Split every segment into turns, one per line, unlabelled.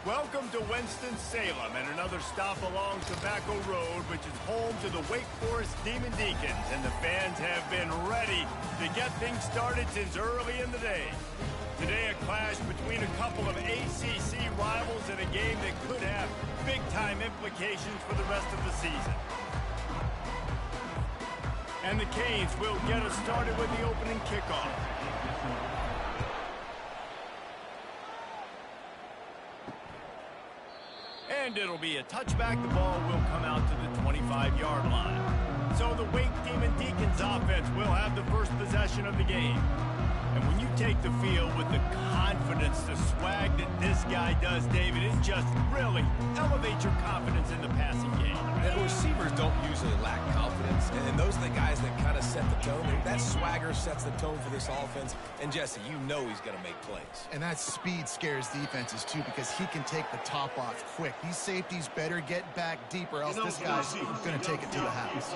Welcome to Winston-Salem and another stop along Tobacco Road, which is home to the Wake Forest Demon Deacons, and the fans have been ready to get things started since early in the day. Today, a clash between a couple of ACC rivals in a game that could have big-time implications for the rest of the season. And the Canes will get us started with the opening kickoff. And it'll be a touchback. The ball will come out to the 25-yard line. So the Wake Demon Deacons offense will have the first possession of the game. And when you take the field with the confidence, the swag that this guy does, David, it just really elevates your confidence in the passing game.
And receivers don't usually lack confidence, and those are the guys that kind of set the tone. That swagger sets the tone for this offense, and Jesse, you know he's going to make plays.
And that speed scares defenses, too, because he can take the top off quick. These safeties better get back deep, or else this guy's going to take it to the house.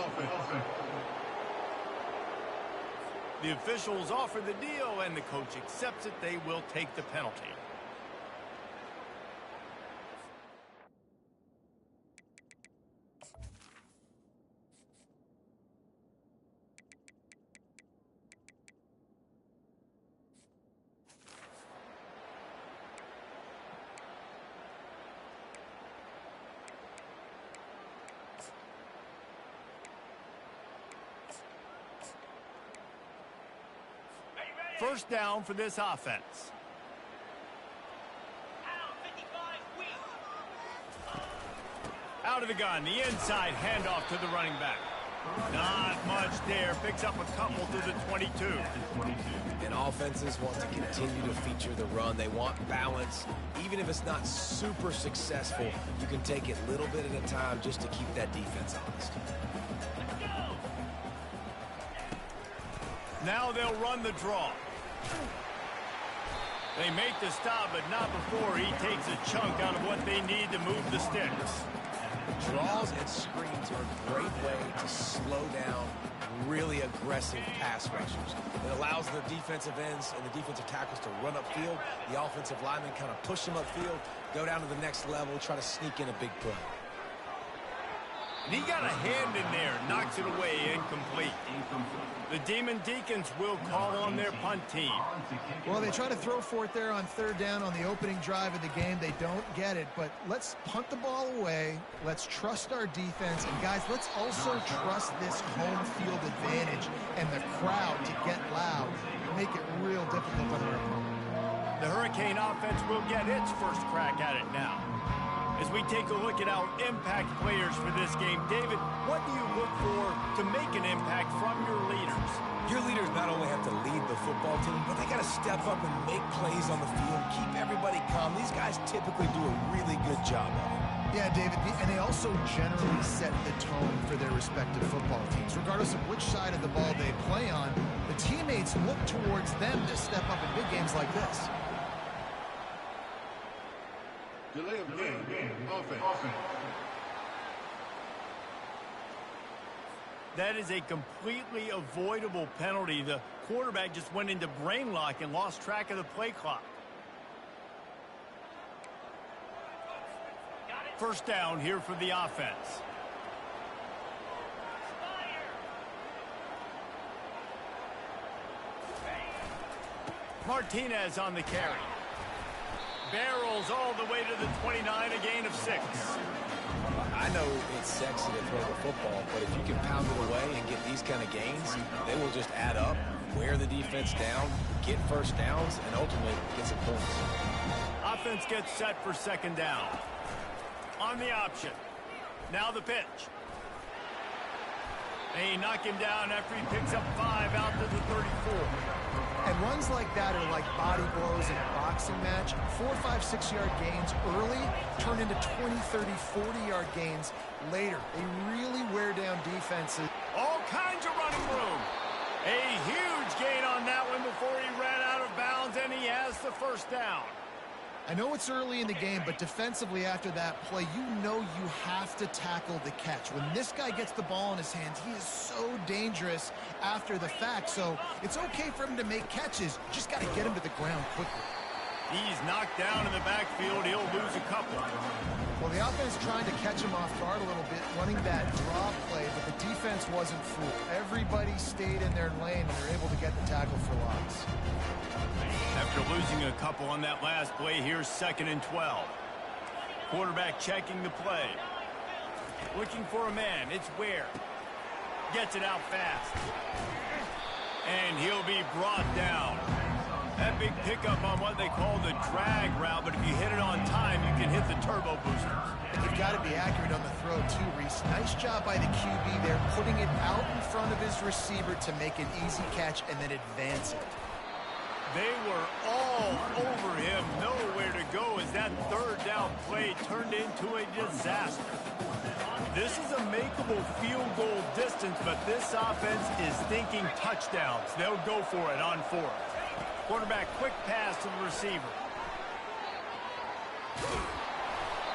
The officials offer the deal, and the coach accepts it. They will take the penalty. First down for this offense. Out of the gun, the inside handoff to the running back. Not much there. Picks up a couple to the 22.
And offenses want to continue to feature the run. They want balance. Even if it's not super successful, you can take it a little bit at a time just to keep that defense honest.
Now they'll run the draw. They make the stop, but not before he takes a chunk out of what they need to move the sticks.
Draws and screens are a great way to slow down really aggressive pass rushers. It allows the defensive ends and the defensive tackles to run upfield. The offensive linemen kind of push them upfield, go down to the next level, try to sneak in a big play.
And he got a hand in there, knocks it away, incomplete. The Demon Deacons will call on their punt team.
Well, they try to throw for it there on third down on the opening drive of the game. They don't get it, but let's punt the ball away. Let's trust our defense. And, guys, let's also trust this home field advantage and the crowd to get loud and make it real difficult on our opponent.
The Hurricane offense will get its first crack at it now. As we take a look at our impact players for this game, David, what do you look for to make an impact from your leaders?
Your leaders not only have to lead the football team, but they got to step up and make plays on the field, keep everybody calm. These guys typically do a really good job of it.
Yeah, David, and they also generally set the tone for their respective football teams. Regardless of which side of the ball they play on, the teammates look towards them to step up in big games like this.
Delay of game. Offense.
That is a completely avoidable penalty. The quarterback just went into brain lock and lost track of the play clock. First down here for the offense. Martinez on the carry. Barrels all the way to the 29, a gain of 6.
I know it's sexy to throw the football, but if you can pound it away and get these kind of gains, they will just add up, wear the defense down, get first downs, and ultimately get some points.
Offense gets set for second down. On the option. Now the pitch. They knock him down after he picks up 5 out to the 34.
And runs like that are like body blows in a boxing match. 4, 5, 6-yard gains early turn into 20, 30, 40-yard gains later. They really wear down defenses.
All kinds of running room. A huge gain on that one before he ran out of bounds, and he has the first down.
I know it's early in the game, but defensively after that play, you know you have to tackle the catch. When this guy gets the ball in his hands, he is so dangerous after the fact. So it's okay for him to make catches. Just got to get him to the ground quickly.
He's knocked down in the backfield. He'll lose a couple.
Well, the offense trying to catch him off guard a little bit, running that draw play, but the defense wasn't fooled. Everybody stayed in their lane, and they're able to get the tackle for loss.
After losing a couple on that last play, here's 2nd and 12. Quarterback checking the play. Looking for a man. It's Ware. Gets it out fast. And he'll be brought down. That big pickup on what they call the drag route, but if you hit it on time, you can hit the turbo boosters.
You've got to be accurate on the throw, too, Reese. Nice job by the QB there, putting it out in front of his receiver to make an easy catch and then advance it.
They were all over him, nowhere to go as that 3rd down play turned into a disaster. This is a makeable field goal distance, but this offense is thinking touchdowns. They'll go for it on 4th. Quarterback quick pass to the receiver.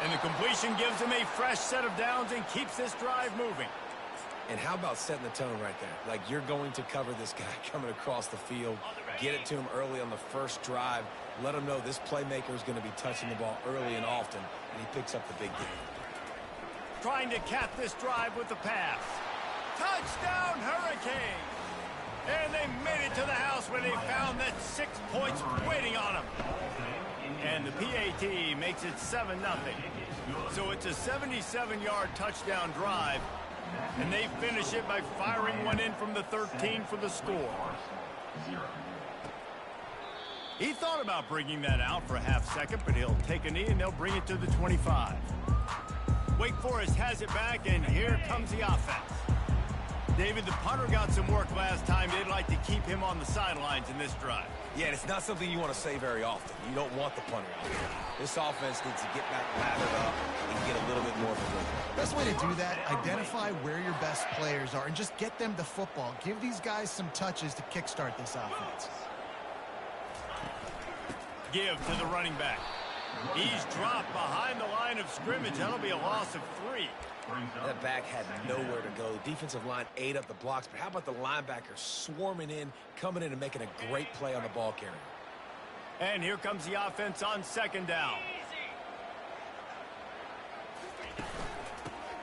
And the completion gives him a fresh set of downs and keeps this drive moving.
And how about setting the tone right there? Like, you're going to cover this guy coming across the field, get it to him early on the first drive, let him know this playmaker is going to be touching the ball early and often, and he picks up the big game.
Trying to cap this drive with the pass. Touchdown, Hurricane! And they made it to the house where they found that 6 points waiting on them. And the PAT makes it 7-0. So it's a 77-yard touchdown drive. And they finish it by firing one in from the 13 for the score. He thought about bringing that out for a half second, but he'll take a knee and they'll bring it to the 25. Wake Forest has it back, and here comes the offense. David, the punter got some work last time. They'd like to keep him on the sidelines in this drive.
Yeah, and it's not something you want to say very often. You don't want the punter out there. This offense needs to get back lathered up and get a little bit more of a rhythm.
Best way to do that, identify where your best players are and just get them the football. Give these guys some touches to kickstart this offense.
Give to the running back. He's dropped behind the line of scrimmage. That'll be a loss of 3.
That back had nowhere to go. The defensive line ate up the blocks, but how about the linebacker swarming in, coming in and making a great play on the ball carrier?
And here comes the offense on 2nd down.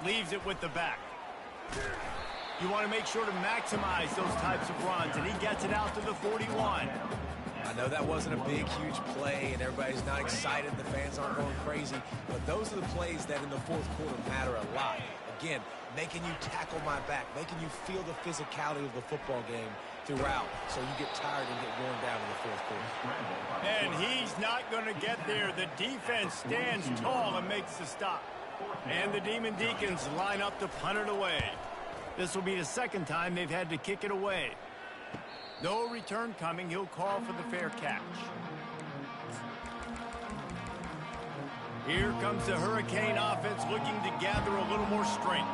Leaves it with the back. You want to make sure to maximize those types of runs, and he gets it out to the 41.
I know that wasn't a big, huge play, and everybody's not excited. The fans aren't going crazy. But those are the plays that in the 4th quarter matter a lot. Again, making you tackle my back, making you feel the physicality of the football game throughout so you get tired and get worn down in the 4th quarter.
And he's not going to get there. The defense stands tall and makes the stop. And the Demon Deacons line up to punt it away. This will be the 2nd time they've had to kick it away. No return coming. He'll call for the fair catch. Here comes the Hurricane offense looking to gather a little more strength.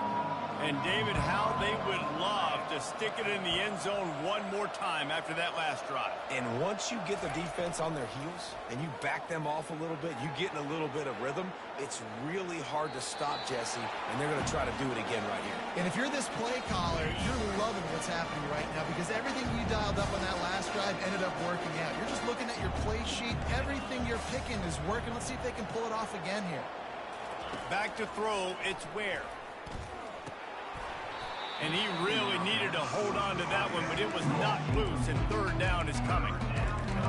And David, how they would love to stick it in the end zone one more time after that last drive.
And once you get the defense on their heels and you back them off a little bit, you get in a little bit of rhythm, it's really hard to stop Jesse, and they're going to try to do it again right here.
And if you're this play caller, you're loving what's happening right now because everything you dialed up on that last drive ended up working out. You're just looking at your play sheet. Everything you're picking is working. Let's see if they can pull it off again here.
Back to throw. It's Ware. And he really needed to hold on to that one, but it was knocked loose, and 3rd down is coming.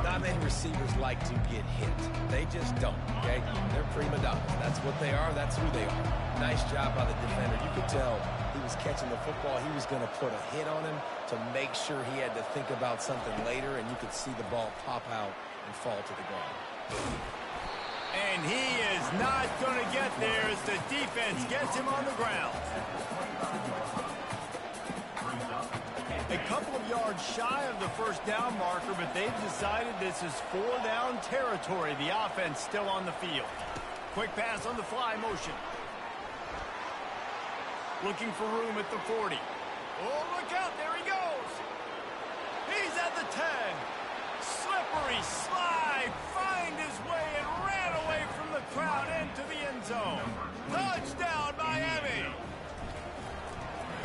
Not many receivers like to get hit. They just don't, okay? They're prima donnas. That's what they are. That's who they are. Nice job by the defender. You could tell he was catching the football. He was going to put a hit on him to make sure he had to think about something later, and you could see the ball pop out and fall to the ground.
And he is not going to get there as the defense gets him on the ground. A couple of yards shy of the 1st down marker, but they've decided this is 4-down territory. The offense still on the field. Quick pass on the fly motion. Looking for room at the 40. Oh, look out. There he goes. He's at the 10. Slippery slide. Find his way and ran away from the crowd into the end zone. Touchdown, Miami.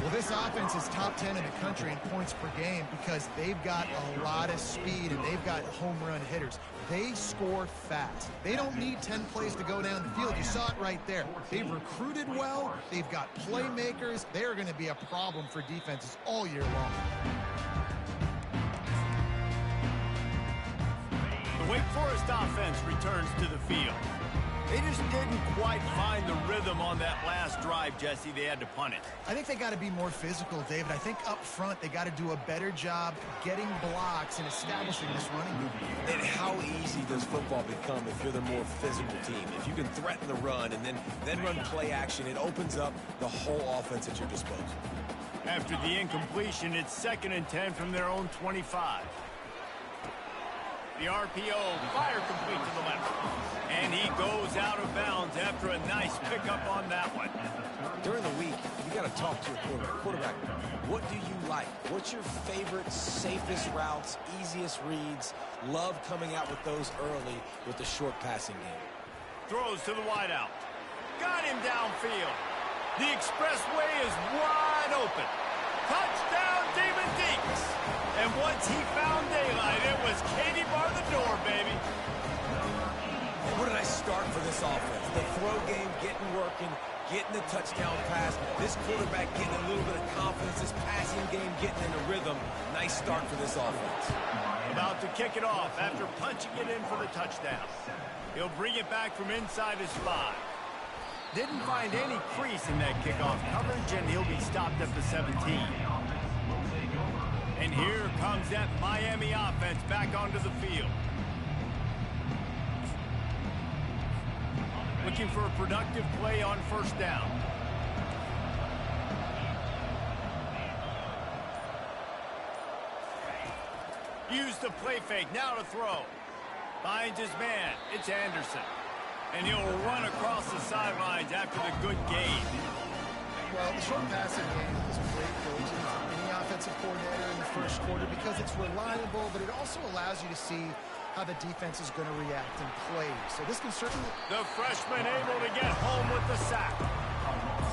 Well, this offense is top 10 in the country in points per game because they've got a lot of speed and they've got home run hitters. They score fast. They don't need 10 plays to go down the field. You saw it right there. They've recruited well. They've got playmakers. They are going to be a problem for defenses all year long.
The Wake Forest offense returns to the field. They just didn't quite find the rhythm on that last drive, Jesse. They had to punt it.
I think they got to be more physical, David. I think up front they got to do a better job getting blocks and establishing this running game.
And how easy does football become if you're the more physical team? If you can threaten the run and then run play action, it opens up the whole offense at your disposal.
After the incompletion, it's 2nd and 10 from their own 25. The RPO, fire complete to the left. And he goes out of bounds after a nice pickup on that one.
During the week, you got to talk to your quarterback. What do you like? What's your favorite, safest routes, easiest reads? Love coming out with those early with the short passing game.
Throws to the wideout. Got him downfield. The expressway is wide open. Touchdown, Demon Deeks. And once he found daylight, it was Katie bar the door, baby.
Where did I start for this offense? The throw game getting working, getting the touchdown pass. This quarterback getting a little bit of confidence. This passing game getting in a rhythm. Nice start for this offense.
About to kick it off after punching it in for the touchdown. He'll bring it back from inside his 5. Didn't find any crease in that kickoff coverage, and he'll be stopped at the 17. And here comes that Miami offense back onto the field. Looking for a productive play on 1st down. Use the play fake, now to throw. Finds his man, it's Anderson. And he'll run across the sidelines after the good gain.
Well, the short passing game is great for any offensive coordinator in the first quarter because it's reliable, but it also allows you to see how the defense is going to react and play. So this can certainly...
The freshman able to get home with the sack.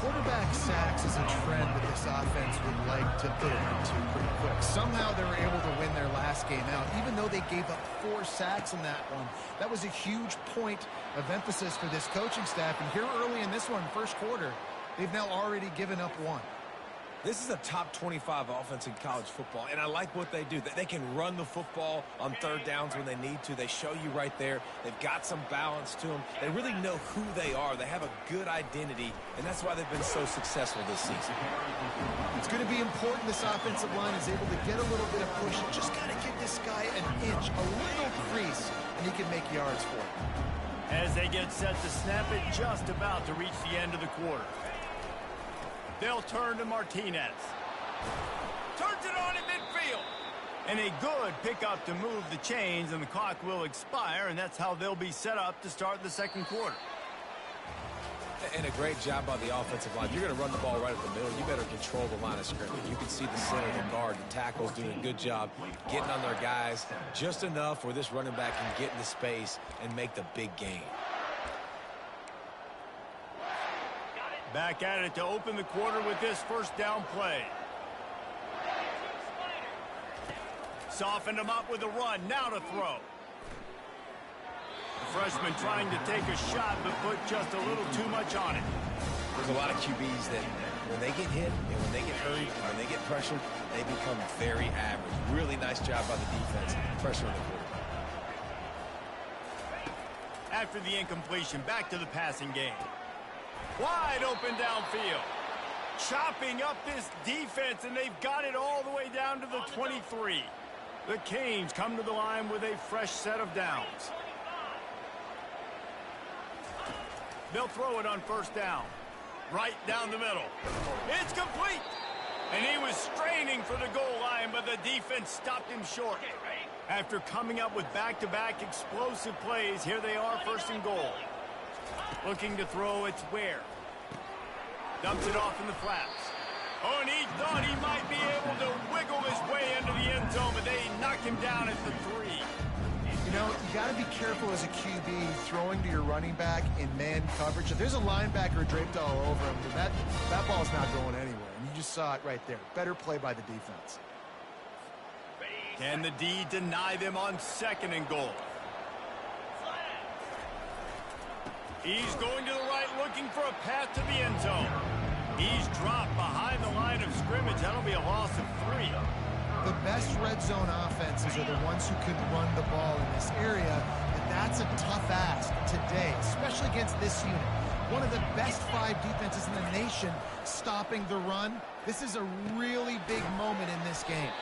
Quarterback sacks is a trend that this offense would like to fit into pretty quick. Somehow they were able to win their last game out, even though they gave up 4 sacks in that one. That was a huge point of emphasis for this coaching staff. And here early in this one, first quarter, they've now already given up 1.
This is a top 25 offense in college football, and I like what they do. They can run the football on 3rd downs when they need to. They show you right there. They've got some balance to them. They really know who they are. They have a good identity, and that's why they've been so successful this season.
It's going to be important this offensive line is able to get a little bit of push. Just got to give this guy an inch, a little crease, and he can make yards for it.
As they get set to snap it, just about to reach the end of the quarter. They'll turn to Martinez. Turns it on in midfield. And a good pickup to move the chains, and the clock will expire, and that's how they'll be set up to start the 2nd quarter.
And a great job by the offensive line. You're going to run the ball right at the middle. You better control the line of scrimmage. You can see the center, the guard, the tackles doing a good job getting on their guys just enough where this running back can get into space and make the big gain.
Back at it to open the quarter with this 1st down play. Softened him up with a run, now to throw. The freshman trying to take a shot, but put just a little too much on it.
There's a lot of QBs that when they get hit and when they get hurried and when they get pressured, they become very average. Really nice job by the defense, pressuring the quarterback.
After the incompletion, back to the passing game. Wide open downfield. Chopping up this defense, and they've got it all the way down to the 23. The Canes come to the line with a fresh set of downs. They'll throw it on 1st down. Right down the middle. It's complete. And he was straining for the goal line, but the defense stopped him short. After coming up with back-to-back explosive plays, here they are 1st and goal. Looking to throw, it's Ware. Dumps it off in the flats. Oh, and he thought he might be able to wiggle his way into the end zone, but they knocked him down at the 3.
You know, you got to be careful as a QB throwing to your running back in man coverage. If there's a linebacker draped all over him, that ball's not going anywhere. And you just saw it right there. Better play by the defense.
Can the D deny them on 2nd and goal? He's going to the right, looking for a path to the end zone. He's dropped behind the line of scrimmage. That'll be a loss of 3.
The best red zone offenses are the ones who can run the ball in this area, and that's a tough ask today, especially against this unit. One of the best 5 defenses in the nation stopping the run. This is a really big moment in this game.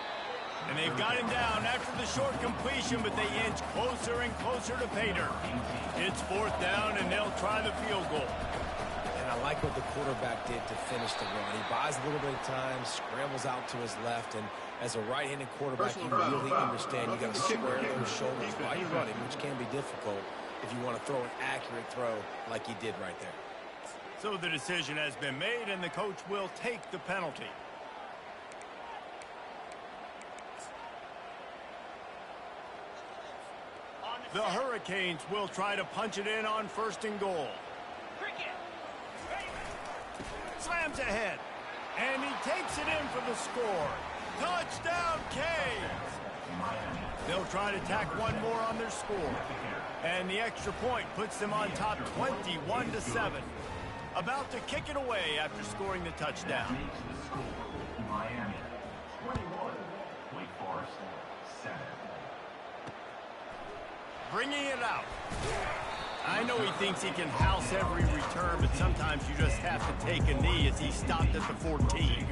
And they've got him down after the short completion, but they inch closer and closer to pay dirt. It's 4th down, and they'll try the field goal.
And I like what the quarterback did to finish the run. He buys a little bit of time, scrambles out to his left, and as a right-handed quarterback, you really understand you got to square those shoulders while you're running, which can be difficult if you want to throw an accurate throw like he did right there.
So the decision has been made, and the coach will take the penalty. The Hurricanes will try to punch it in on 1st and goal. Slams ahead, and he takes it in for the score. Touchdown, Canes! They'll try to tack one more on their score. And the extra point puts them on top 21-7. About to kick it away after scoring the touchdown.
Miami, 21, Wake Forest, 7.
Bringing it out. I know he thinks he can house every return, but sometimes you just have to take a knee as he stopped at the 14.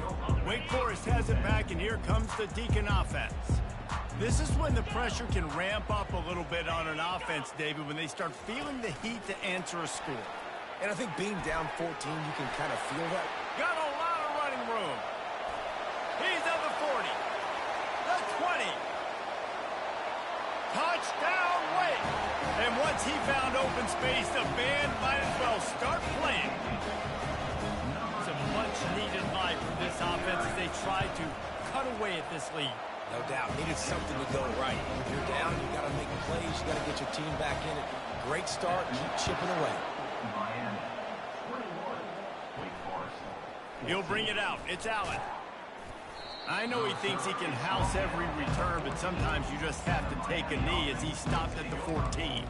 Wake Forest has it back, and here comes the Deacon offense. This is when the pressure can ramp up a little bit on an offense, David, when they start feeling the heat to answer a score.
And I think being down 14, you can kind of feel that.
Got a lot of running room. He's at the 40. The 20. Touchdown, Wake. And once he found open space, the band might as well start playing. Some much-needed life from this offense as they try to cut away at this lead.
No doubt. Needed something to go right. If you're down, you got to make plays. You got to get your team back in it. Great start. Keep chipping away.
Miami, 21, Wake Forest.
He'll bring it out. It's Allen. I know he thinks he can house every return, but sometimes you just have to take a knee as he stopped at the 14.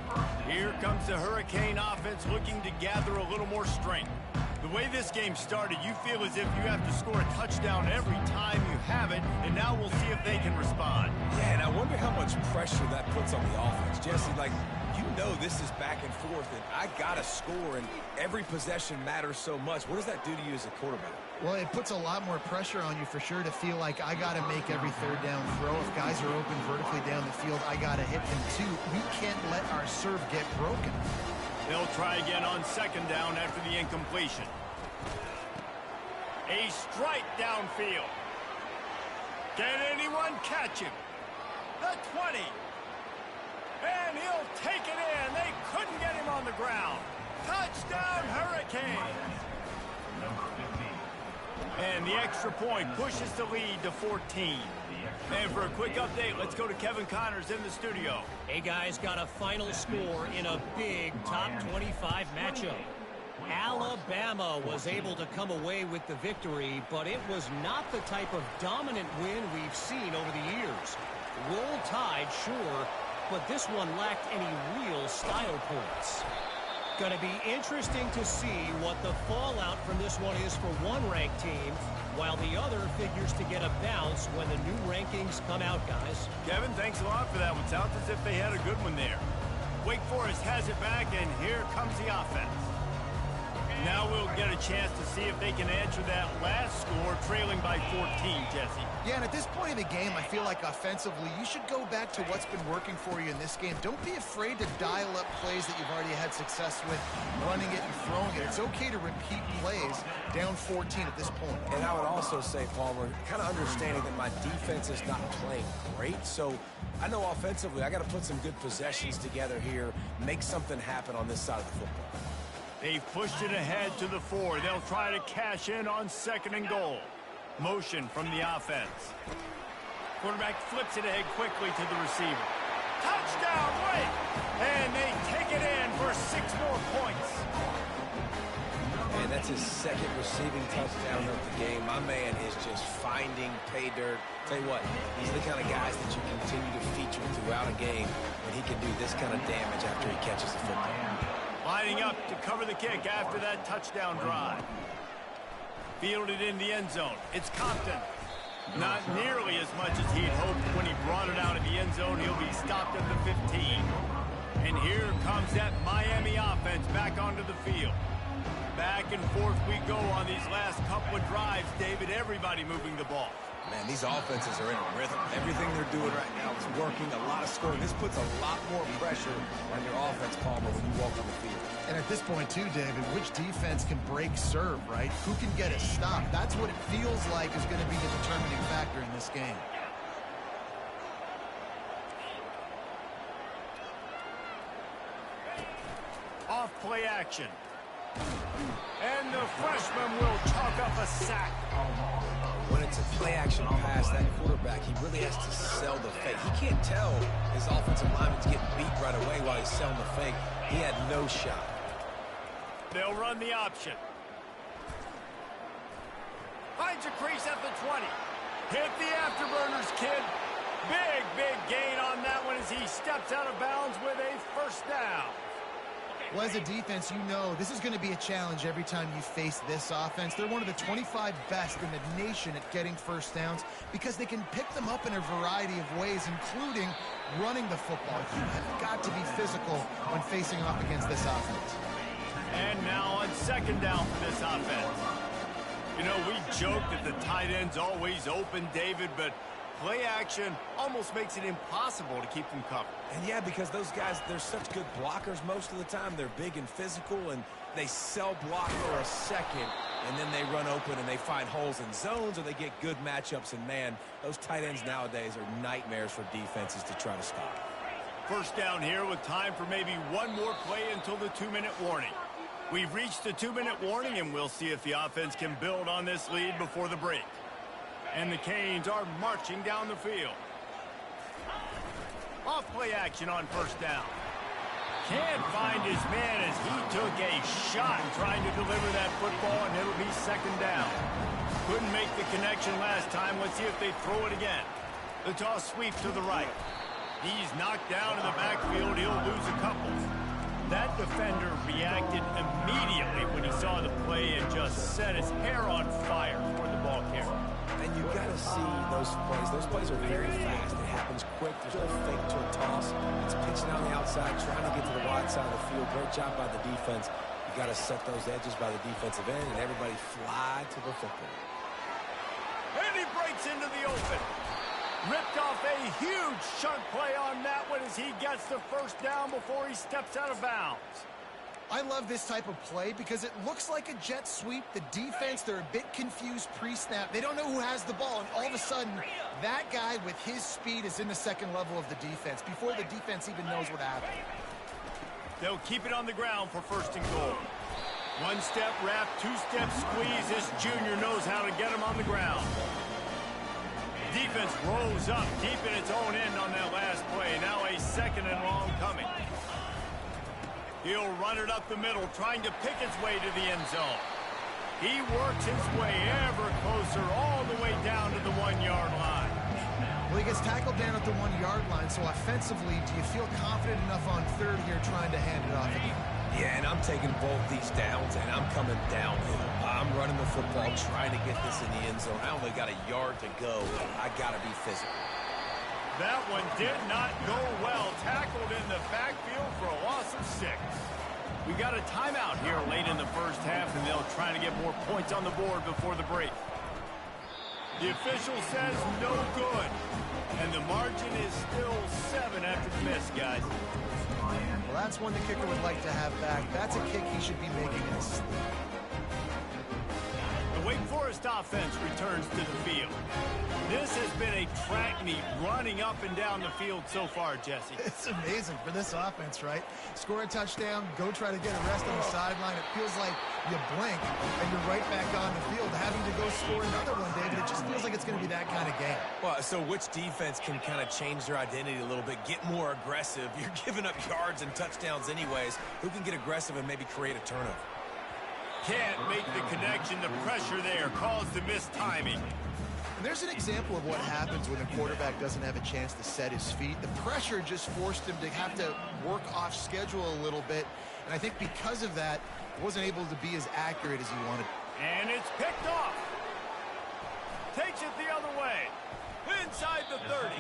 Here comes the Hurricane offense looking to gather a little more strength. The way this game started, you feel as if you have to score a touchdown every time you have it, and now we'll see if they can respond.
Yeah, and I wonder how much pressure that puts on the offense. Jesse, like, you know this is back and forth, and I got to score, and every possession matters so much. What does that do to you as a quarterback?
Well, it puts a lot more pressure on you for sure to feel like I got to make every 3rd down throw. If guys are open vertically down the field, I got to hit them too. We can't let our serve get broken.
They'll try again on 2nd down after the incompletion. A strike downfield. Can anyone catch him? The 20. And he'll take it in. They couldn't get him on the ground. Touchdown, Hurricanes. And the extra point pushes the lead to 14. And for a quick update, let's go to Kevin Connors in the studio.
Hey, guys, got a final score in a big top 25 matchup. Alabama was able to come away with the victory, but it was not the type of dominant win we've seen over the years. Roll Tide, sure, but this one lacked any real style points. Going to be interesting to see what the fallout from this one is for one ranked team, while the other figures to get a bounce when the new rankings come out, guys.
Kevin, thanks a lot for that one. Sounds as if they had a good one there. Wake Forest has it back, and here comes the offense. Now we'll get a chance to see if they can answer that last score, trailing by 14, Jesse.
Yeah, and at this point in the game, I feel like offensively, you should go back to what's been working for you in this game. Don't be afraid to dial up plays that you've already had success with, running it and throwing it. It's okay to repeat plays down 14 at this point.
And I would also say, Palmer, kind of understanding that my defense is not playing great, so I know offensively I got to put some good possessions together here, make something happen on this side of the football.
They've pushed it ahead to the 4. They'll try to cash in on 2nd and goal. Motion from the offense. Quarterback flips it ahead quickly to the receiver. Touchdown, Wake! And they take it in for 6 more points.
And that's his second receiving touchdown of the game. My man is just finding pay dirt. Tell you what, he's the kind of guys that you continue to feature throughout a game when he can do this kind of damage after he catches the football.
Lining up to cover the kick after that touchdown drive. Fielded in the end zone. It's Compton. Not nearly as much as he'd hoped when he brought it out of the end zone. He'll be stopped at the 15. And here comes that Miami offense back onto the field. Back and forth we go on these last couple of drives, David. Everybody moving the ball.
Man, these offenses are in a rhythm. Everything they're doing right now is working, a lot of scoring. This puts a lot more pressure on your offense, Palmer, when you walk on the field.
And at this point, too, David, which defense can break serve, right? Who can get a stop? That's what it feels like is going to be the determining factor in this game.
Off play action. And the freshman will chalk up a sack.
When it's a play-action pass, that quarterback, he really has to sell the fake. He can't tell his offensive lineman's getting beat right away while he's selling the fake. He had no shot.
They'll run the option. Finds a crease at the 20. Hit the afterburners, kid. Big gain on that one as he steps out of bounds with a first down.
Well, as a defense, you know this is going to be a challenge every time you face this offense. They're one of the 25 best in the nation at getting first downs because they can pick them up in a variety of ways, including running the football. You have got to be physical when facing off against this offense.
And now on second down for this offense. You know, we joke that the tight end's always open, David, but play action almost makes it impossible to keep them covered.
And yeah, because those guys, they're such good blockers most of the time. They're big and physical, and they sell block for a second, and then they run open and they find holes in zones, or they get good matchups. And man, those tight ends nowadays are nightmares for defenses to try to stop.
First down here with time for maybe one more play until the 2-minute warning. We've reached the 2-minute warning, and we'll see if the offense can build on this lead before the break. And the Canes are marching down the field. Off play action on first down. Can't find his man as he took a shot trying to deliver that football, and it'll be second down. Couldn't make the connection last time. Let's see if they throw it again. The toss sweep to the right. He's knocked down in the backfield. He'll lose a couple. That defender reacted immediately when he saw the play and just set his hair on fire for the ball carrier.
And you got to see those plays. Those plays are very fast. It happens quick. There's no fake to a toss. It's pitching on the outside, trying to get to the wide side of the field. Great job by the defense. You got to set those edges by the defensive end, and everybody fly to the football.
And he breaks into the open. Ripped off a huge chunk play on that one as he gets the first down before he steps out of bounds.
I love this type of play because it looks like a jet sweep. The defense, they're a bit confused pre-snap. They don't know who has the ball, and all of a sudden, that guy with his speed is in the second level of the defense before the defense even knows what happened.
They'll keep it on the ground for first and goal. One-step wrap, two-step squeeze. This junior knows how to get him on the ground. Defense rolls up deep in its own end on that last play. Now a second and long coming. He'll run it up the middle, trying to pick its way to the end zone. He works his way ever closer, all the way down to the 1-yard line.
Well, he gets tackled down at the 1-yard line, so offensively, do you feel confident enough on third here trying to hand it off again?
Yeah, and I'm taking both these downs, and I'm coming downhill. I'm running the football, trying to get this in the end zone. I only got a yard to go. I got to be physical.
That one did not go well. Tackled in the backfield for a loss of 6. We got a timeout here late in the first half, and they'll try to get more points on the board before the break. The official says no good, and the margin is still 7 after the miss, guys.
Well, that's one the kicker would like to have back. That's a kick he should be making in his sleep.
The Wake Forest offense returns to the field. This has been a track meet running up and down the field so far, Jesse.
It's amazing for this offense, right? Score a touchdown, go try to get a rest on the sideline. It feels like you blink and you're right back on the field having to go score another one, David. It just feels like it's going to be that kind of game.
Well, so which defense can kind of change their identity a little bit, get more aggressive? You're giving up yards and touchdowns anyways. Who can get aggressive and maybe create a turnover?
can't make the connection. The pressure there caused the missed timing.
And there's an example of what happens when the quarterback doesn't have a chance to set his feet. The pressure just forced him to have to work off schedule a little bit. And I think because of that, he wasn't able to be as accurate as he wanted.
And it's picked off. Takes it the other way. Inside the 30.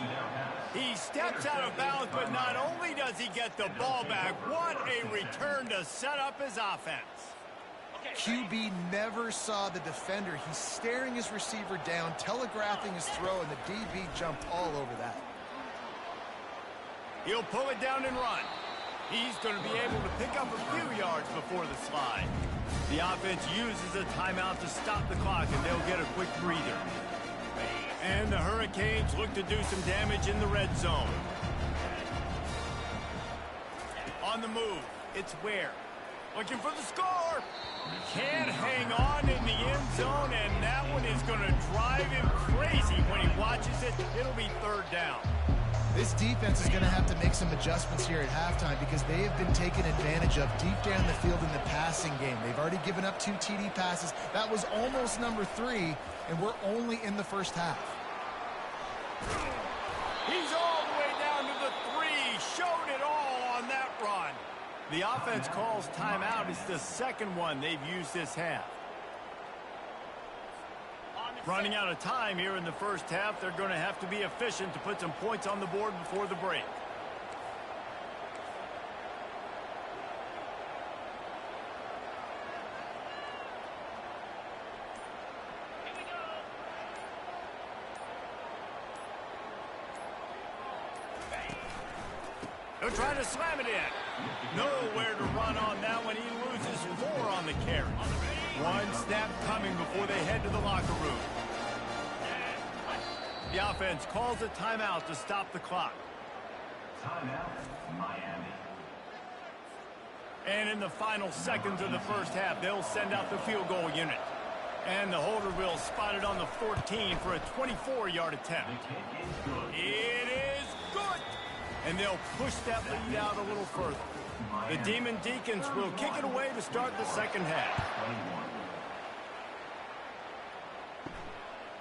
He steps out of bounds, but not only does he get the ball back, what a return to set up his offense.
QB never saw the defender. He's staring his receiver down, telegraphing his throw, and the DB jumped all over that.
He'll pull it down and run. He's going to be able to pick up a few yards before the slide. The offense uses a timeout to stop the clock, and they'll get a quick breather. And the Hurricanes look to do some damage in the red zone. On the move, it's Ware. Looking for the score. Can't hang on in the end zone, and that one is going to drive him crazy when he watches it. It'll be third down.
This defense is going to have to make some adjustments here at halftime because they have been taken advantage of deep down the field in the passing game. They've already given up 2 TD passes. That was almost number 3, and we're only in the first half.
He's all the way down to the 3. Showed it all on that run. The offense calls timeout. It's the second one they've used this half. Running out of time here in the first half. They're going to have to be efficient to put some points on the board before the break. They'll try to slam it in. Nowhere to run on that one. He loses 4 on the carry. One snap coming before they head to the locker room. The offense calls a timeout to stop the clock.
Timeout, Miami.
And in the final seconds of the first half, they'll send out the field goal unit. And the holder will spot it on the 14 for a 24-yard attempt. It is good. And they'll push that lead out a little further. The Demon Deacons will kick it away to start the second half.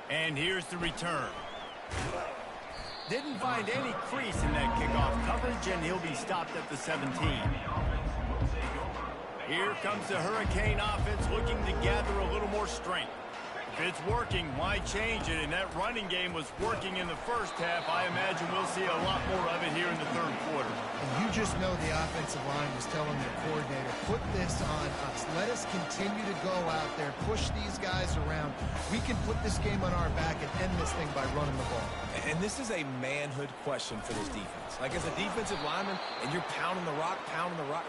And here's the return. Didn't find any crease in that kickoff coverage, and he'll be stopped at the 17. Here comes the Hurricane offense looking to gather a little more strength. If it's working, why change it? And that running game was working in the first half. I imagine we'll see a lot more of it here in the third quarter.
And you just know the offensive line was telling their coordinator, put this on us. Let us continue to go out there, push these guys around. We can put this game on our back and end this thing by running the ball.
And this is a manhood question for this defense. Like, as a defensive lineman, and you're pounding the rock,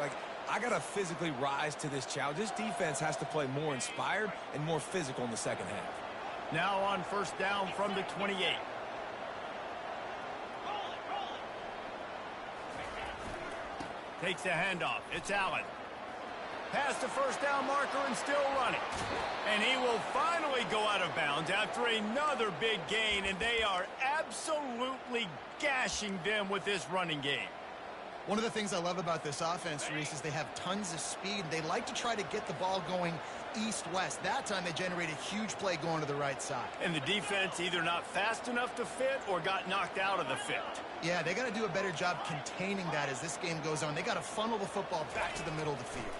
like, I got to physically rise to this challenge. This defense has to play more inspired and more physical in the second half.
Now on first down from the 28. Takes the handoff. It's Allen. Past the first down marker and still running. And he will finally go out of bounds after another big gain, and they are absolutely gashing them with this running game.
One of the things I love about this offense, Reese, is they have tons of speed. They like to try to get the ball going east-west. That time they generated a huge play going to the right side.
And the defense either not fast enough to fit or got knocked out of the fit.
Yeah, they got to do a better job containing that as this game goes on. They got to funnel the football back to the middle of the field.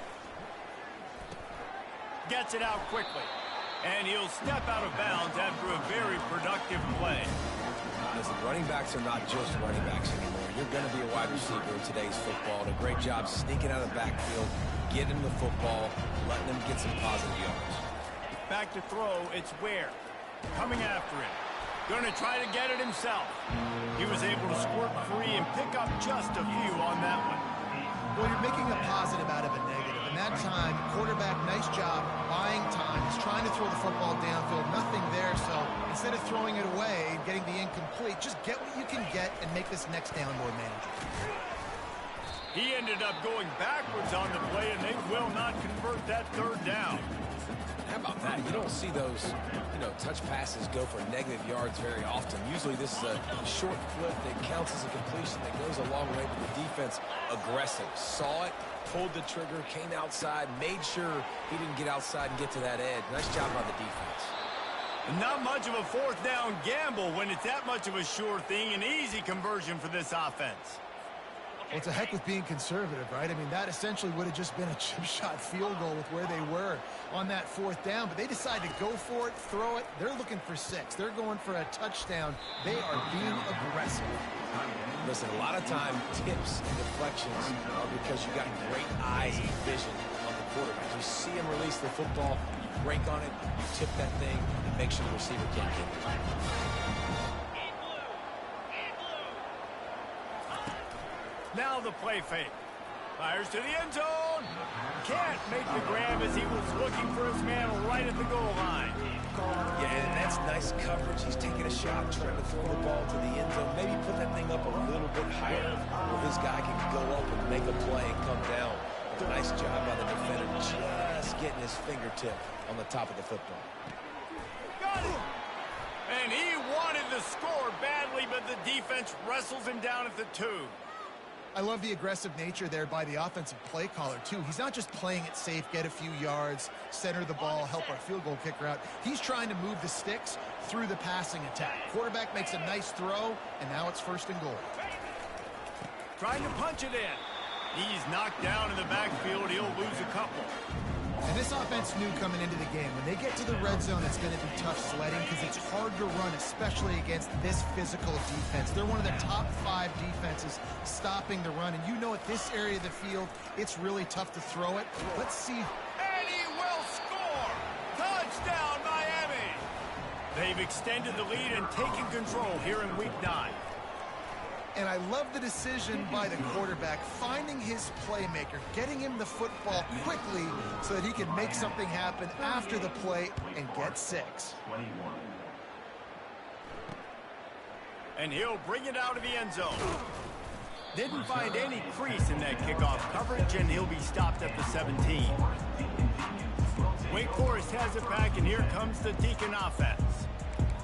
Gets it out quickly. And he'll step out of bounds after a very productive play.
Listen, running backs are not just running backs anymore. You're going to be a wide receiver in today's football. Did a great job sneaking out of the backfield, getting the football, letting them get some positive yards.
Back to throw, it's Ware. Coming after him. Going to try to get it himself. He was able to squirt free and pick up just a few on that one.
Well, you're making a positive out of a negative. And that time, quarterback, nice job, buying time. He's trying to throw the football downfield. Nothing there, so instead of throwing it away and getting the incomplete, just get what you can get and make this next down more manageable.
He ended up going backwards on the play, and they will not convert that third down.
How about that? You don't see those, touch passes go for negative yards very often. Usually this is a short flip that counts as a completion that goes a long way, but the defense aggressive. Saw it, pulled the trigger, came outside, made sure he didn't get outside and get to that edge. Nice job by the defense.
Not much of a fourth down gamble when it's that much of a sure thing. An easy conversion for this offense.
Well, it's a heck with being conservative, right? I mean, that essentially would have just been a chip shot field goal with where they were on that fourth down. But they decide to go for it, throw it. They're looking for 6. They're going for a touchdown. They are being aggressive.
Listen, a lot of time, tips and deflections are because you got great eyes and vision on the quarterback. You see him release the football, you break on it, you tip that thing, and make sure the receiver can't get it.
Now the play fake. Fires to the end zone. Can't make the grab as he was looking for his man right at the goal line.
Yeah, and that's nice coverage. He's taking a shot, trying to throw the ball to the end zone. Maybe put that thing up a little bit higher where his guy can go up and make a play and come down. But nice job by the defender just getting his fingertip on the top of the football.
Got it! And he wanted the score badly, but the defense wrestles him down at the 2.
I love the aggressive nature there by the offensive play caller, too. He's not just playing it safe, get a few yards, center the ball, help our field goal kicker out. He's trying to move the sticks through the passing attack. Quarterback makes a nice throw, and now it's 1st and goal.
Trying to punch it in. He's knocked down in the backfield. He'll lose a couple.
And this offense knew coming into the game, when they get to the red zone, it's going to be tough sledding because it's hard to run, especially against this physical defense. They're one of the top 5 defenses stopping the run. And you know at this area of the field, it's really tough to throw it. Let's see.
And he will score! Touchdown, Miami! They've extended the lead and taken control here in Week 9.
And I love the decision by the quarterback, finding his playmaker, getting him the football quickly so that he can make something happen after the play and get 6.
21.
And he'll bring it out of the end zone. Didn't find any crease in that kickoff coverage, and he'll be stopped at the 17. Wake Forest has it back, and here comes the Deacon offense.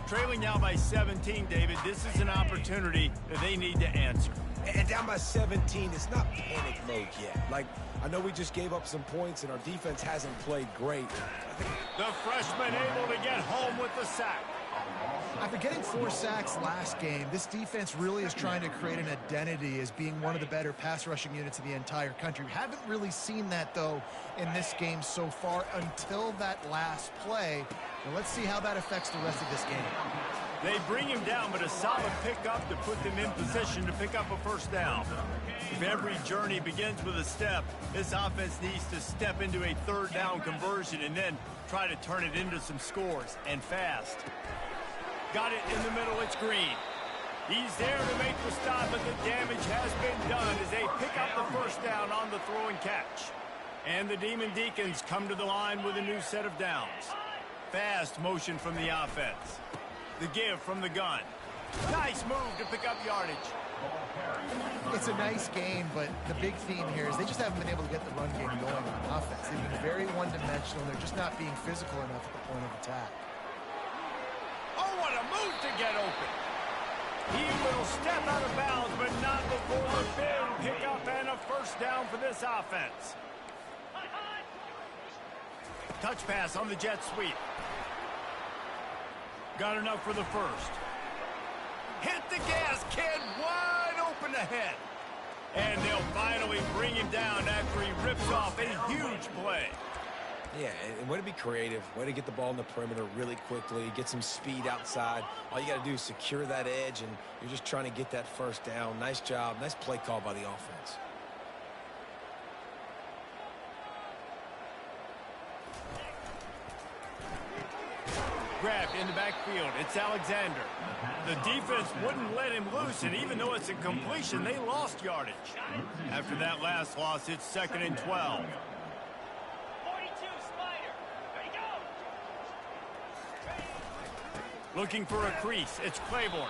Trailing now by 17, David. This is an opportunity that they need to answer.
And down by 17, it's not panic mode yet. Like, I know we just gave up some points and our defense hasn't played great.
The freshman able to get home with the sack.
After getting 4 sacks last game, this defense really is trying to create an identity as being one of the better pass rushing units in the entire country. We haven't really seen that, though, in this game so far until that last play. Now let's see how that affects the rest of this game.
They bring him down, but a solid pickup to put them in position to pick up a 1st down. If every journey begins with a step, this offense needs to step into a 3rd down conversion and then try to turn it into some scores, and fast. Got it in the middle, it's Green. He's there to make the stop, but the damage has been done as they pick up the 1st down on the throw and catch. And the Demon Deacons come to the line with a new set of downs. Fast motion from the offense. The give from the gun. Nice move to pick up yardage.
It's a nice game, but the big theme here is they just haven't been able to get the run game going on offense. They've been very one-dimensional. They're just not being physical enough at the point of attack.
Oh, what a move to get open. He will step out of bounds, but not before a big pickup and a 1st down for this offense. Touch pass on the jet sweep. Got enough for the 1st. Hit the gas, kid, wide open ahead. And they'll finally bring him down after he rips off a huge play.
Yeah, and way to be creative, way to get the ball in the perimeter really quickly, get some speed outside. All you got to do is secure that edge, and you're just trying to get that 1st down. Nice job, nice play call by the offense.
Grabbed in the backfield. It's Alexander. The defense wouldn't let him loose, and even though it's a completion, they lost yardage. After that last loss, it's 2nd and 12.
42, Spider. Ready, go.
Looking for a crease. It's Claiborne.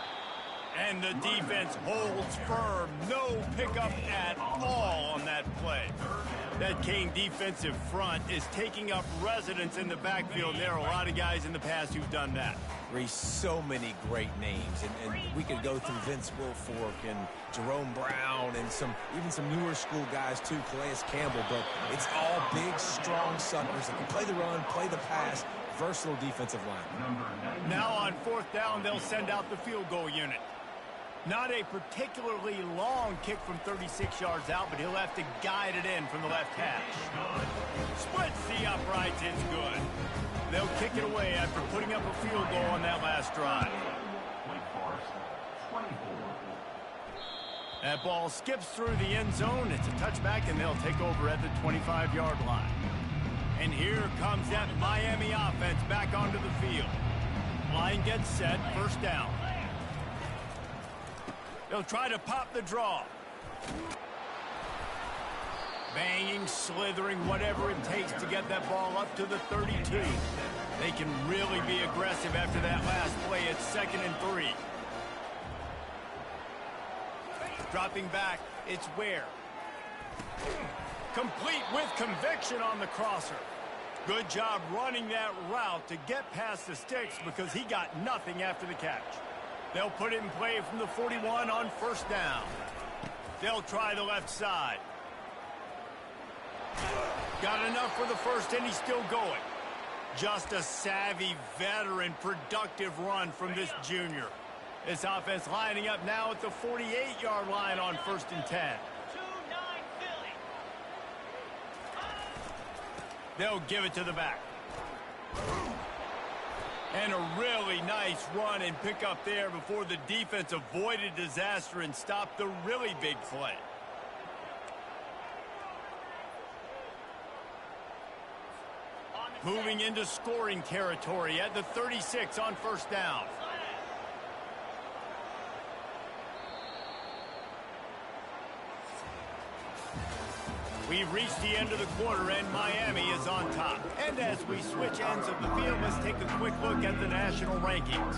And the defense holds firm. No pickup at all on that play. That Kane defensive front is taking up residence in the backfield. There are a lot of guys in the past who've done that.
Reese, so many great names, and we could go through Vince Wilfork and Jerome Brown and even some newer school guys too, Calais Campbell, but it's all big, strong suckers that can play the run, play the pass, versatile defensive line.
Now on 4th down, they'll send out the field goal unit. Not a particularly long kick from 36 yards out, but he'll have to guide it in from the left hash. Splits the uprights, it's good. They'll kick it away after putting up a field goal on that last drive. That ball skips through the end zone. It's a touchback, and they'll take over at the 25-yard line. And here comes that Miami offense back onto the field. Line gets set, 1st down. They'll try to pop the draw. Banging, slithering, whatever it takes to get that ball up to the 32. They can really be aggressive after that last play. It's 2nd and 3. Dropping back, it's Ware. Complete with conviction on the crosser. Good job running that route to get past the sticks because he got nothing after the catch. They'll put it in play from the 41 on 1st down. They'll try the left side. Got enough for the first, and he's still going. Just a savvy, veteran, productive run from this junior. This offense lining up now at the 48-yard line on 1st and 10.
2-9 Philly.
They'll give it to the back. And a really nice run and pick up there before the defense avoided disaster and stopped the really big play. Moving into scoring territory at the 36 on 1st down. We've reached the end of the quarter, and Miami is on top. And as we switch ends of the field, let's take a quick look at the national rankings.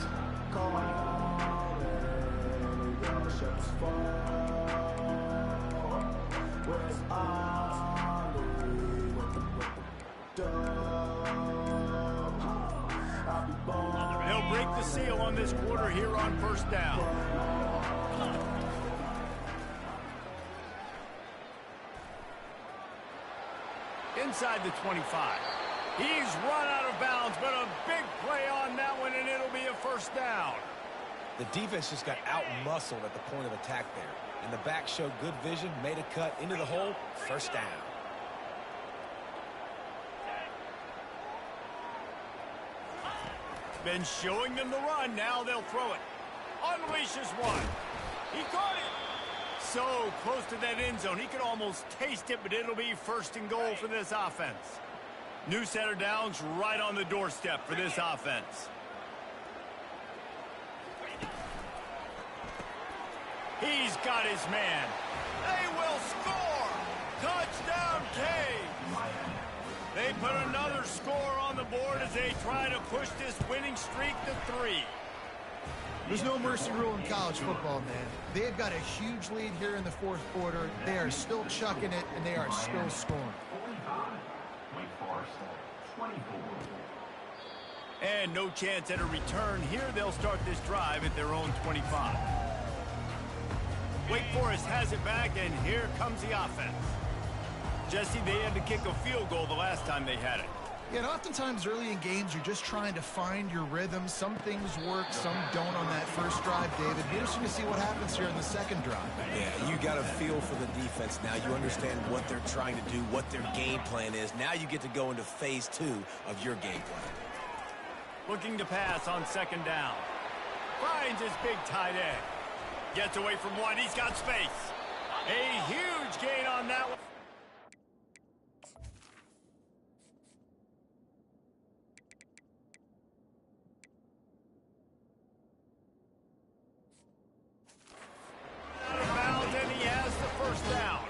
They'll break the seal on this quarter here on 1st down. Inside the 25. He's run out of bounds, but a big play on that one, and it'll be a 1st down.
The defense just got out-muscled at the point of attack there. And the back showed good vision, made a cut into the hole, 1st down.
Been showing them the run. Now they'll throw it. Unleashes one. He caught it. So close to that end zone. He could almost taste it, but it'll be 1st and goal for this offense. New set of downs right on the doorstep for this offense. He's got his man. They will score. Touchdown, Canes. They put another score on the board as they try to push this winning streak to 3.
There's no mercy rule in college football, man. They've got a huge lead here in the 4th quarter. They are still chucking it, and they are still scoring.
Wake Forest, 24.
And no chance at a return here. They'll start this drive at their own 25. Wake Forest has it back, and here comes the offense. Jesse, they had to kick a field goal the last time they had it.
Yeah, and oftentimes early in games, you're just trying to find your rhythm. Some things work, some don't on that first drive, David. Be interesting to see what happens here in the 2nd drive.
Yeah, you got a feel for the defense now. You understand what they're trying to do, what their game plan is. Now you get to go into phase 2 of your game plan.
Looking to pass on 2nd down. Finds his big tight end. Gets away from one. He's got space. A huge gain on that one. Out of bounds, and he has the 1st down.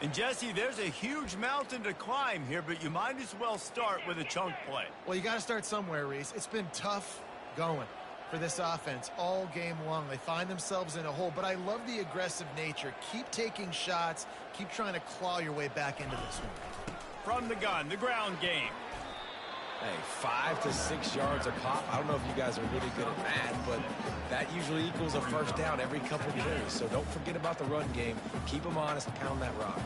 And Jesse, there's a huge mountain to climb here, but you might as well start with a chunk play.
Well, you got to start somewhere, Reese. It's been tough going. for this offense all game long. They find themselves in a hole, but I love the aggressive nature. Keep taking shots. Keep trying to claw your way back into this one.
From the gun, the ground game.
Hey, 5 to 6 yards a pop. I don't know if you guys are really good at that, but that usually equals a first down every couple carries. So don't forget about the run game. Keep them honest, pound that rock.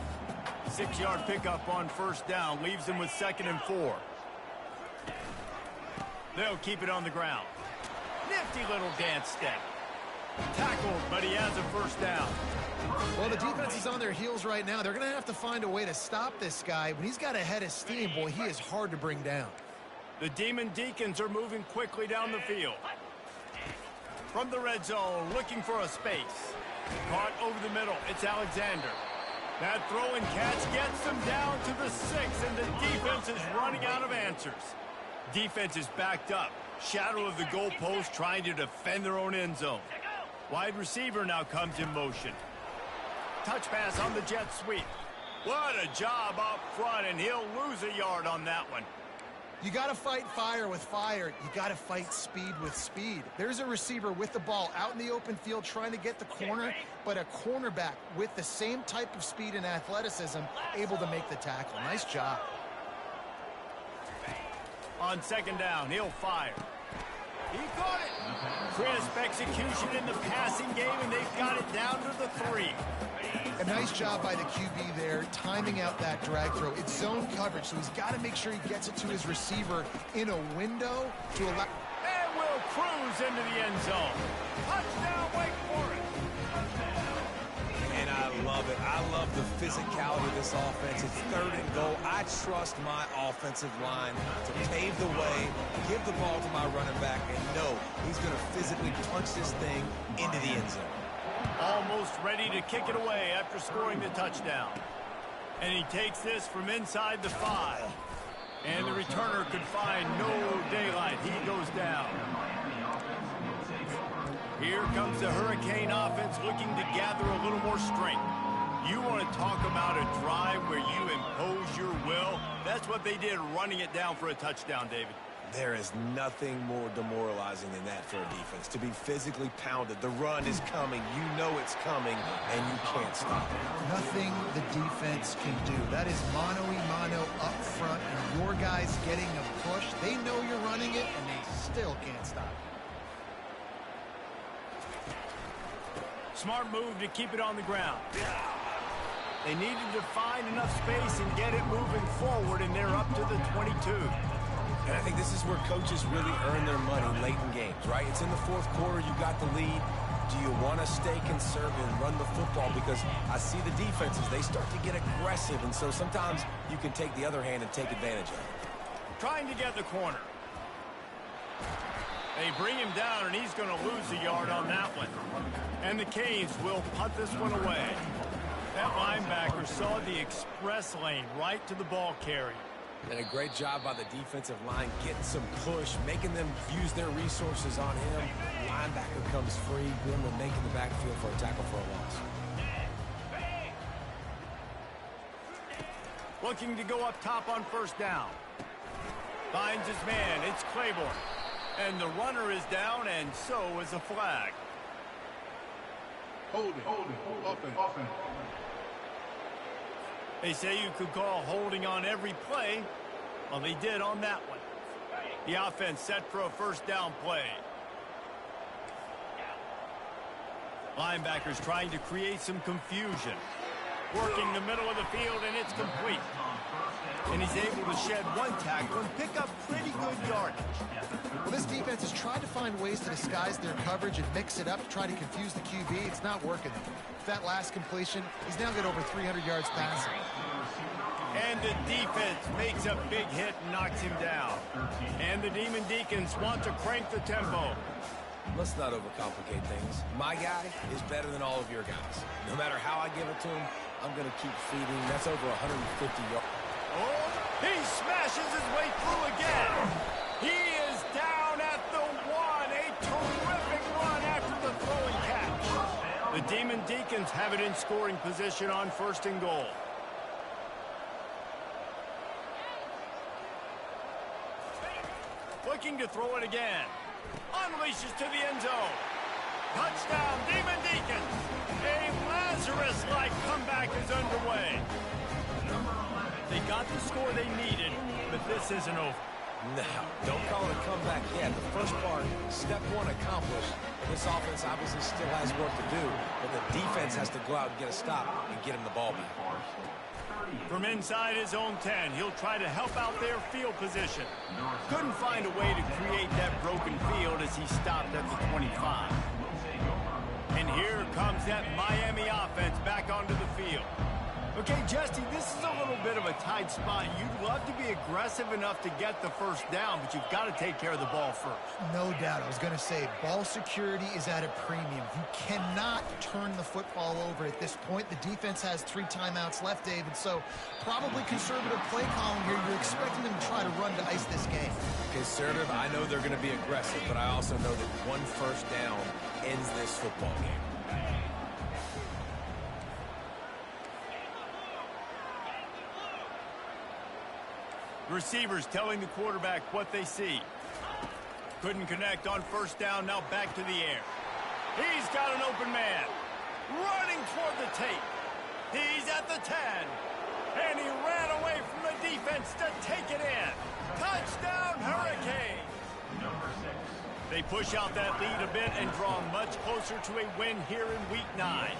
6-yard pickup on first down leaves them with 2nd and 4. They'll keep it on the ground. Nifty little dance step. Tackled, but he has a first down.
Well, the defense is on their heels right now. They're going to have to find a way to stop this guy. When he's got a head of steam, boy, he is hard to bring down.
The Demon Deacons are moving quickly down the field. From the red zone, looking for a space. Caught over the middle. It's Alexander. That throw and catch gets them down to the 6, and the defense is running out of answers. Defense is backed up. Shadow of the goalpost trying to defend their own end zone. Wide receiver now comes in motion. Touch pass on the jet sweep. What a job up front, and he'll lose a yard on that one.
You got to fight fire with fire. You got to fight speed with speed. There's a receiver with the ball out in the open field trying to get the corner, but a cornerback with the same type of speed and athleticism able to make the tackle. Nice job.
On 2nd down, he'll fire. He caught it. Crisp execution in the passing game, and they've got it down to the 3.
A nice job by the QB there, timing out that drag throw. It's zone coverage, so he's got to make sure he gets it to his receiver in a window to allow...
And will cruise into the end zone. Touchdown, Wake Forest.
And I love it. I love the physicality of this offense. It's 3rd and goal. I trust my offensive line to pave the way, give the ball to my running back, and know he's going to physically punch this thing into the end zone.
Almost ready to kick it away after scoring the touchdown. And he takes this from inside the 5. And the returner could find no daylight. He goes down. Here comes the Hurricane offense looking to gather a little more strength. You want to talk about a drive where you impose your will? That's what they did, running it down for a touchdown, David.
There is nothing more demoralizing than that for a defense, to be physically pounded. The run is coming. You know it's coming, and you can't stop it.
Nothing the defense can do. That is mano-a-mano up front, and your guys getting a push. They know you're running it, and they still can't stop it.
Smart move to keep it on the ground. They needed to find enough space and get it moving forward, and they're up to the 22.
And I think this is where coaches really earn their money late in games, right? It's in the 4th quarter. You got the lead. Do you want to stay conservative and run the football? Because I see the defenses, they start to get aggressive, and so sometimes you can take the other hand and take advantage of it.
Trying to get the corner. They bring him down, and he's going to lose a yard on that one. And the Canes will punt this one away. That linebacker saw the express lane right to the ball carrier.
And a great job by the defensive line getting some push, making them use their resources on him. Linebacker comes free, Grimmer making the backfield for a tackle for a loss.
Looking to go up top on first down. Finds his man. It's Claiborne. And the runner is down, and so is a flag.
Holding. Offense.
They say you could call holding on every play. Well, they did on that one. The offense set for a first down play. Linebackers trying to create some confusion. Working the middle of the field, and it's complete. And he's able to shed one tackle and pick up pretty good yardage.
Well, this defense has tried to find ways to disguise their coverage and mix it up to try to confuse the QB. It's not working. With that last completion, he's now got over 300 yards passing.
And the defense makes a big hit and knocks him down. And the Demon Deacons want to crank the tempo.
Let's not overcomplicate things. My guy is better than all of your guys. No matter how I give it to him, I'm going to keep feeding. That's over 150 yards.
Oh, he smashes his way through again. He is down at the 1. A terrific run after the throwing catch. The Demon Deacons have it in scoring position on 1st and goal. Looking to throw it again. Unleashes to the end zone. Touchdown, Demon Deacons. A Lazarus-like comeback is underway. They got the score they needed, but this isn't over.
No, don't call it a comeback yet. The first part, step one accomplished. This offense obviously still has work to do, but the defense has to go out and get a stop and get him the ball back.
From inside his own 10, he'll try to help out their field position. Couldn't find a way to create that broken field as he stopped at the 25. And here comes that Miami offense back onto the field. Okay, Jesse, this is a little bit of a tight spot. You'd love to be aggressive enough to get the first down, but you've got to take care of the ball first.
No doubt. I was going to say, ball security is at a premium. You cannot turn the football over at this point. The defense has 3 timeouts left, David, so probably conservative play calling here. You're expecting them to try to run to ice this game.
Conservative, I know they're going to be aggressive, but I also know that one first down ends this football game.
Receivers telling the quarterback what they see. Couldn't connect on first down, now back to the air. He's got an open man. Running toward the tape. He's at the 10. And he ran away from the defense to take it in. Touchdown, Hurricane! They push out that lead a bit and draw much closer to a win here in Week 9.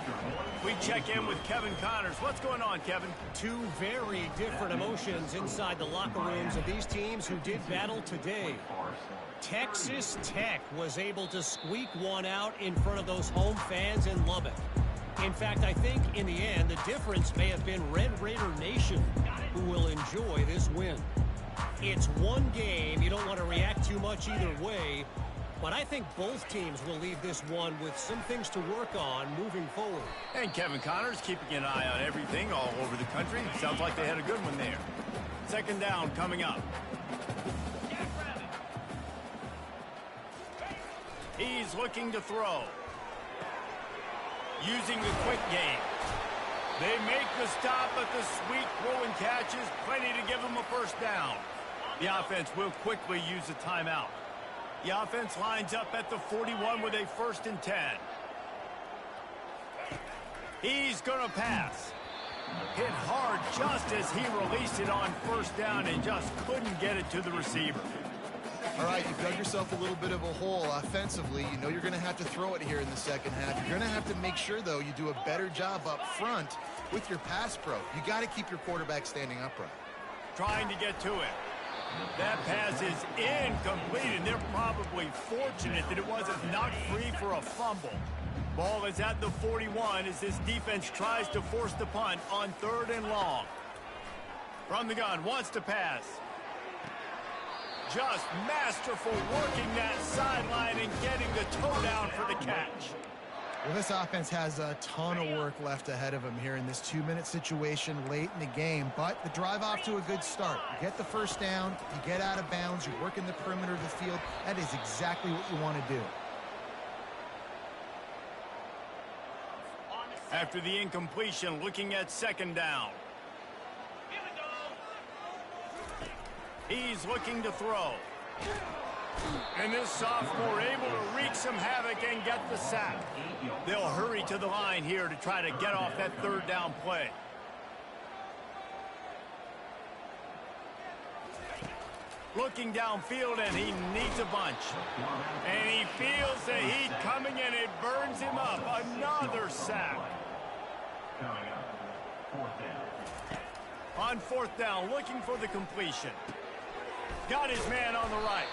We check in with Kevin Connors. What's going on, Kevin?
2 very different emotions inside the locker rooms of these teams who did battle today. Texas Tech was able to squeak one out in front of those home fans in Lubbock. In fact, I think in the end, the difference may have been Red Raider Nation, who will enjoy this win. It's one game. You don't want to react too much either way. But I think both teams will leave this one with some things to work on moving forward.
And Kevin Connors keeping an eye on everything all over the country. Sounds like they had a good one there. Second down coming up. He's looking to throw. Using the quick game. They make the stop, but the sweet throw and catch is plenty to give them a first down. The offense will quickly use a timeout. The offense lines up at the 41 with a 1st and 10. He's going to pass. Hit hard just as he released it on first down and just couldn't get it to the receiver.
All right, you've dug yourself a little bit of a hole offensively. You know you're going to have to throw it here in the second half. You're going to have to make sure, though, you do a better job up front with your pass pro. You got to keep your quarterback standing upright.
Trying to get to it. That pass is incomplete, and they're probably fortunate that it wasn't knocked free for a fumble. Ball is at the 41 as this defense tries to force the punt on 3rd and long. From the gun, wants to pass. Just masterful working that sideline and getting the toe down for the catch.
Well, this offense has a ton of work left ahead of them here in this 2-minute situation late in the game, but the drive off to a good start. You get the first down, you get out of bounds, you work in the perimeter of the field. That is exactly what you want to do.
After the incompletion, looking at 2nd down. He's looking to throw. And this sophomore able to wreak some havoc and get the sack. They'll hurry to the line here to try to get off that 3rd down play. Looking downfield, and he needs a bunch. And he feels the heat coming, and it burns him up. Another sack. On 4th down, looking for the completion. Got his man on the right.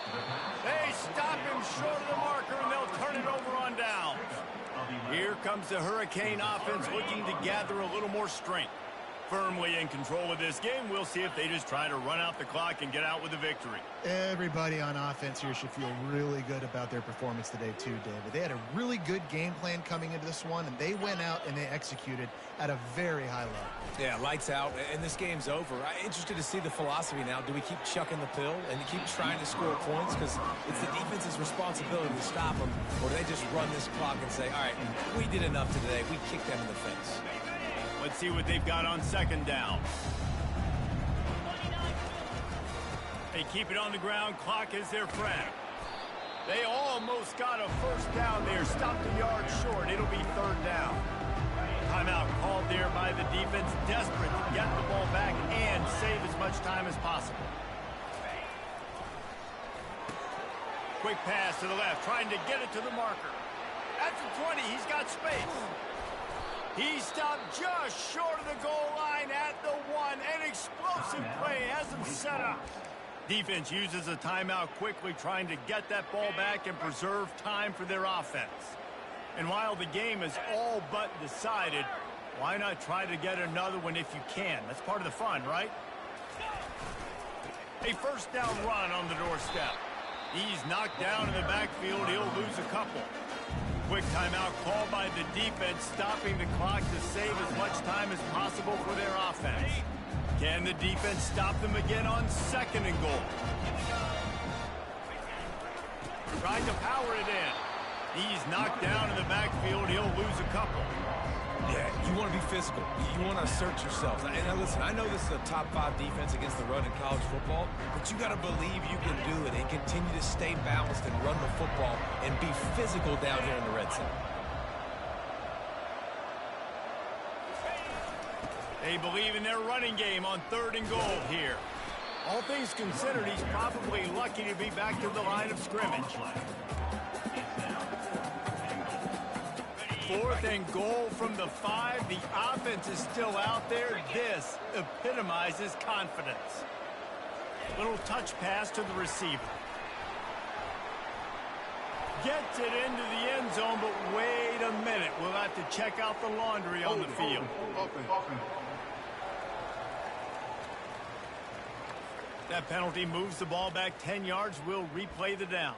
They stop him short of the marker, and they'll turn it over on down. Here comes the Hurricane offense looking to gather a little more strength. Firmly in control of this game. We'll see if they just try to run out the clock and get out with a victory.
Everybody on offense here should feel really good about their performance today too, David. They had a really good game plan coming into this one, and they went out and they executed at a very high level.
Yeah, lights out, and this game's over. I'm interested to see the philosophy now. Do we keep chucking the pill and keep trying to score points? Because it's the defense's responsibility to stop them, or do they just run this clock and say, all right, we did enough today. We kicked them in the face.
Let's see what they've got on 2nd down. They keep it on the ground. Clock is their friend. They almost got a first down there. Stopped a yard short. It'll be third down. Timeout called there by the defense. Desperate to get the ball back and save as much time as possible. Quick pass to the left, trying to get it to the marker. At the 20, he's got space. He stopped just short of the goal line at the 1. An explosive play has him set up. Defense uses a timeout quickly, trying to get that ball back and preserve time for their offense. And while the game is all but decided, why not try to get another one if you can? That's part of the fun, right? A first down run on the doorstep. He's knocked down in the backfield. He'll lose a couple. Quick timeout called by the defense, stopping the clock to save as much time as possible for their offense. Can the defense stop them again on second and goal? Trying to power it in. He's knocked down in the backfield. He'll lose a couple.
Yeah, you want to be physical. You want to assert yourself. And now listen, I know this is a top 5 defense against the run in college football, but you got to believe you can do it and continue to stay balanced and run the football and be physical down here in the red zone.
They believe in their running game on third and goal here. All things considered, he's probably lucky to be back to the line of scrimmage. Fourth and goal from the 5. The offense is still out there. This epitomizes confidence. Little touch pass to the receiver. Gets it into the end zone, but wait a minute. We'll have to check out the laundry on the field. That penalty moves the ball back 10 yards. We'll replay the down.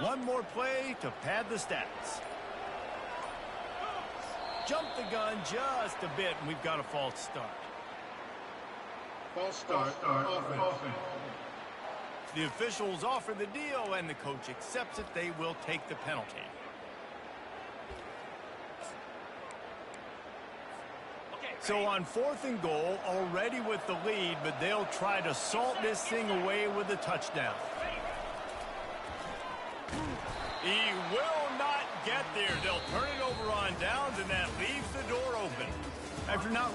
One more play to pad the stats. Jump the gun just a bit, and we've got a false start.
False start. Offense.
The officials offer the deal, and the coach accepts it. They will take the penalty. So on fourth and goal, already with the lead, but they'll try to salt this thing away with a touchdown. He will not get there. They'll turn it over on downs, and that leaves the door open. After not